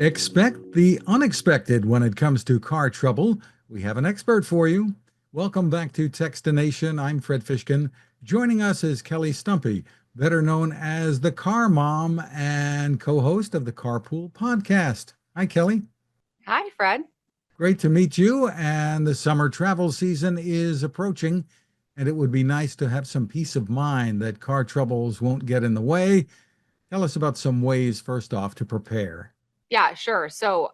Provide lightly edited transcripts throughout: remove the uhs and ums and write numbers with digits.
Expect the unexpected when it comes to car trouble. We have an expert for you. Welcome back to Techstination. I'm Fred Fishkin. Joining us is Kelly Stumpe, better known as the Car Mom and co-host of the Carpool podcast. Hi, Kelly. Hi, Fred. Great to meet you. And the summer travel season is approaching, and it would be nice to have some peace of mind that car troubles won't get in the way. Tell us about some ways, first off, to prepare. Yeah, sure. So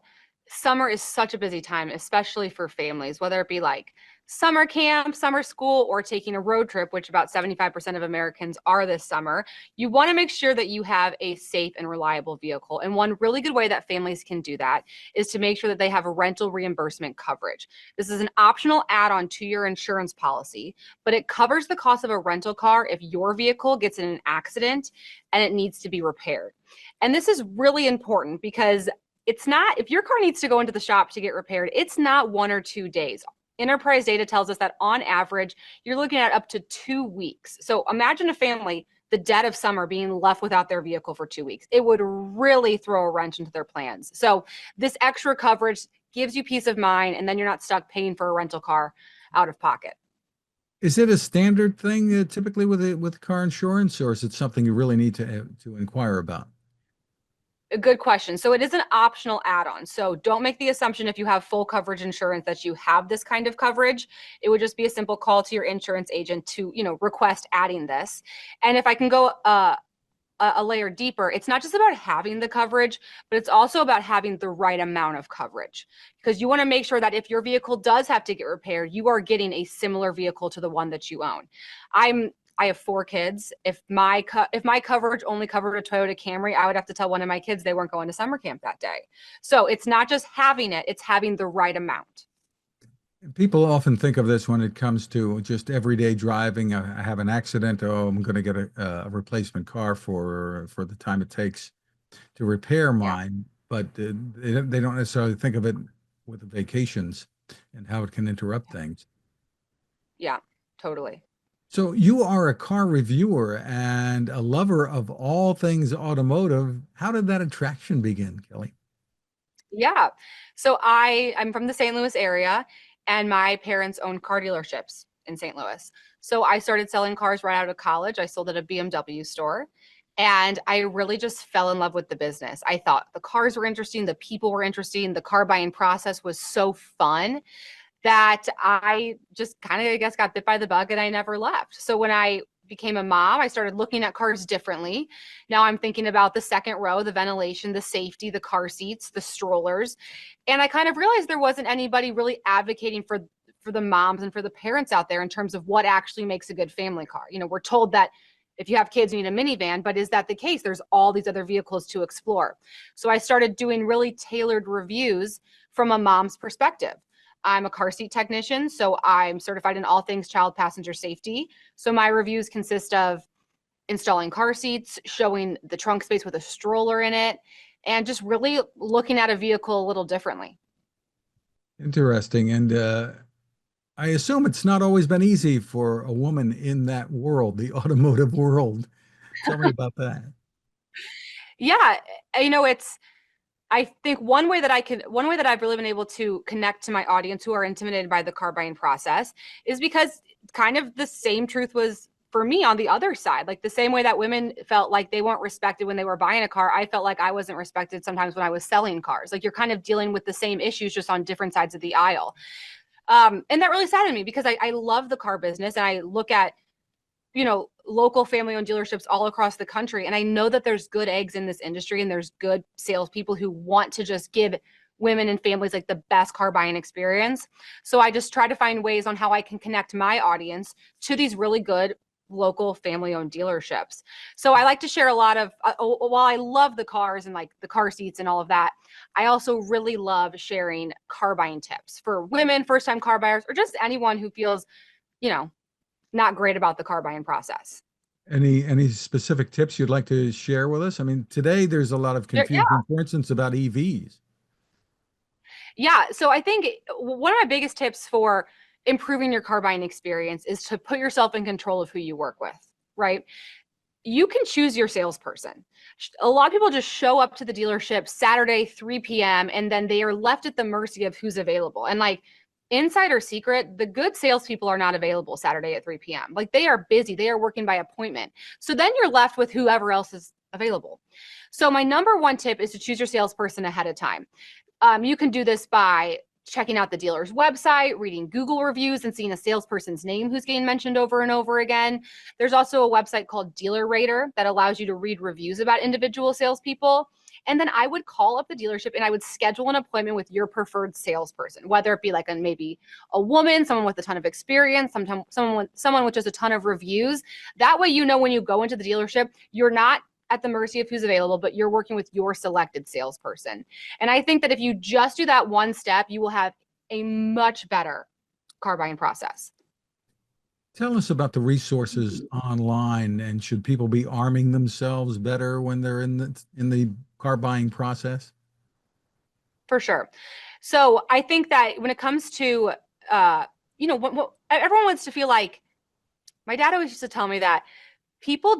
summer is such a busy time, especially for families, whether it be like summer camp, summer school, or taking a road trip, which about 75% of Americans are this summer. You want to make sure that you have a safe and reliable vehicle. And one really good way that families can do that is to make sure that they have a rental reimbursement coverage. This is an optional add-on to your insurance policy, but it covers the cost of a rental car if your vehicle gets in an accident and it needs to be repaired. And this is really important because it's not, if your car needs to go into the shop to get repaired, it's not 1 or 2 days. Enterprise data tells us that on average, you're looking at up to 2 weeks. So imagine a family, the dead of summer, being left without their vehicle for 2 weeks. It would really throw a wrench into their plans. So this extra coverage gives you peace of mind, and then you're not stuck paying for a rental car out of pocket. Is it a standard thing typically with car insurance, or is it something you really need to inquire about? A good question. So it is an optional add-on. So don't make the assumption if you have full coverage insurance that you have this kind of coverage. It would just be a simple call to your insurance agent to, request adding this. And if I can go a layer deeper, it's not just about having the coverage, but it's also about having the right amount of coverage, because you want to make sure that if your vehicle does have to get repaired, you are getting a similar vehicle to the one that you own. I have 4 kids. If my coverage only covered a Toyota Camry, I would have to tell one of my kids they weren't going to summer camp that day. So it's not just having it, it's having the right amount. People often think of this when it comes to just everyday driving. I have an accident. Oh, I'm going to get a replacement car for the time it takes to repair Yeah. mine. But they don't necessarily think of it with the vacations and how it can interrupt things. Yeah, totally. So you are a car reviewer and a lover of all things automotive. How did that attraction begin, Kelly? Yeah. So I'm from the St. Louis area, and my parents owned car dealerships in St. Louis. So I started selling cars right out of college. I sold at a BMW store, and I really just fell in love with the business. I thought the cars were interesting, the people were interesting, the car buying process was so fun that I just kind of, I guess, got bit by the bug and I never left. So when I became a mom, I started looking at cars differently. Now I'm thinking about the second row, the ventilation, the safety, the car seats, the strollers. And I kind of realized there wasn't anybody really advocating for the moms and for the parents out there in terms of what actually makes a good family car. We're told that if you have kids, you need a minivan, but is that the case? There's all these other vehicles to explore. So I started doing really tailored reviews from a mom's perspective. I'm a car seat technician, so I'm certified in all things child passenger safety. So my reviews consist of installing car seats, showing the trunk space with a stroller in it, and just really looking at a vehicle a little differently. Interesting. And I assume it's not always been easy for a woman in that world, the automotive world. Tell me about that. Yeah, it's I think one way that I've really been able to connect to my audience who are intimidated by the car buying process is because kind of the same truth was for me on the other side. Like the same way that women felt like they weren't respected when they were buying a car, I felt like I wasn't respected sometimes when I was selling cars. Like you're kind of dealing with the same issues just on different sides of the aisle. And that really saddened me because I love the car business and I look at local family owned dealerships all across the country. And I know that there's good eggs in this industry and there's good salespeople who want to just give women and families like the best car buying experience. So I just try to find ways on how I can connect my audience to these really good local family owned dealerships. So I like to share a lot of, while I love the cars and like the car seats and all of that, I also really love sharing car buying tips for women, first time car buyers, or just anyone who feels, you know, not great about the car buying process. Any specific tips you'd like to share with us? I mean, today there's a lot of Yeah, confusion, for instance, about EVs. yeah. So I think one of my biggest tips for improving your car buying experience is to put yourself in control of who you work with, right? you can choose your salesperson. A lot of people just show up to the dealership Saturday, 3 p.m., and then they are left at the mercy of who's available. And like, insider secret, the good salespeople are not available Saturday at 3 p.m. Like, they are busy, they are working by appointment. So then you're left with whoever else is available. So my number one tip is to choose your salesperson ahead of time. You can do this by checking out the dealer's website, reading Google reviews, and seeing a salesperson's name who's getting mentioned over and over again. There's also a website called Dealer Rater that allows you to read reviews about individual salespeople. And then I would call up the dealership and I would schedule an appointment with your preferred salesperson, whether it be like maybe a woman, someone with a ton of experience, sometimes someone with just a ton of reviews. That way, you know, when you go into the dealership, you're not at the mercy of who's available, but you're working with your selected salesperson. And I think that if you just do that one step, you will have a much better car buying process. Tell us about the resources online, and should people be arming themselves better when they're in the car buying process? For sure. So I think that when it comes to, what everyone wants to feel like, my dad always used to tell me that people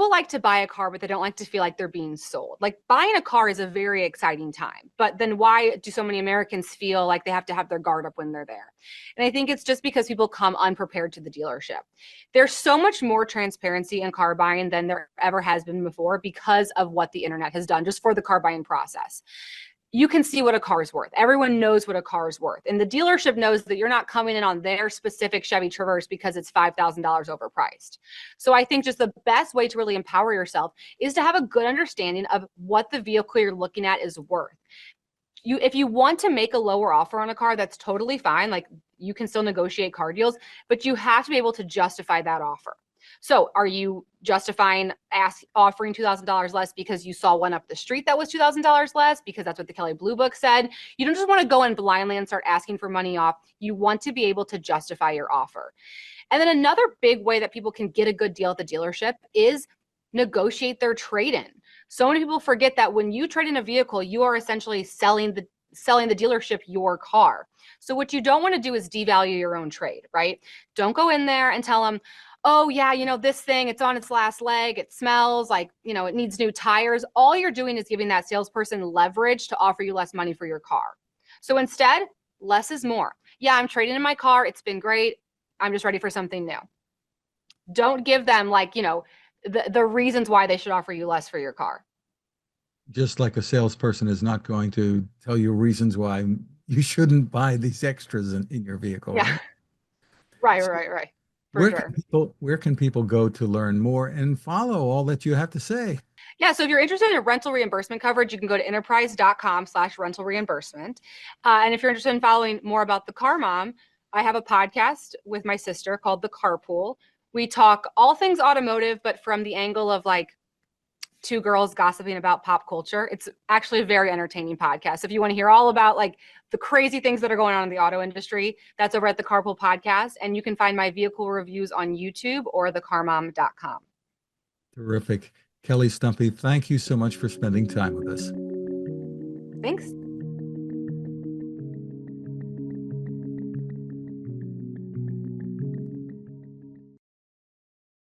like to buy a car, but they don't like to feel like they're being sold. Like, buying a car is a very exciting time, but then why do so many Americans feel like they have to have their guard up when they're there? And I think it's just because people come unprepared to the dealership. There's so much more transparency in car buying than there ever has been before because of what the internet has done just for the car buying process. You can see what a car is worth. Everyone knows what a car is worth. And the dealership knows that you're not coming in on their specific Chevy Traverse because it's $5,000 overpriced. So I think just the best way to really empower yourself is to have a good understanding of what the vehicle you're looking at is worth. If you want to make a lower offer on a car, that's totally fine. Like, you can still negotiate car deals, but you have to be able to justify that offer. So are you justifying offering $2,000 less because you saw one up the street that was $2,000 less because that's what the Kelley Blue Book said? You don't just want to go in blindly and start asking for money off. You want to be able to justify your offer. And then another big way that people can get a good deal at the dealership is negotiate their trade-in. So many people forget that when you trade in a vehicle, you are essentially selling the dealership your car. So what you don't want to do is devalue your own trade, right? Don't go in there and tell them, oh yeah, this thing, it's on its last leg, it smells like, it needs new tires. All you're doing is giving that salesperson leverage to offer you less money for your car. So instead, less is more. Yeah, I'm trading in my car, it's been great, I'm just ready for something new. Don't give them the reasons why they should offer you less for your car. Just like a salesperson is not going to tell you reasons why you shouldn't buy these extras in your vehicle, Yeah. right? Right. For sure. Where can people go to learn more and follow all that you have to say? Yeah, so if you're interested in rental reimbursement coverage, you can go to enterprise.com/rental reimbursement. And if you're interested in following more about the Car Mom, I have a podcast with my sister called The Carpool. We talk all things automotive, but from the angle of like two girls gossiping about pop culture. It's actually a very entertaining podcast. If you want to hear all about like the crazy things that are going on in the auto industry, that's over at the Carpool podcast. And you can find my vehicle reviews on YouTube or thecarmom.com. Terrific. Kelly Stumpe, thank you so much for spending time with us. Thanks.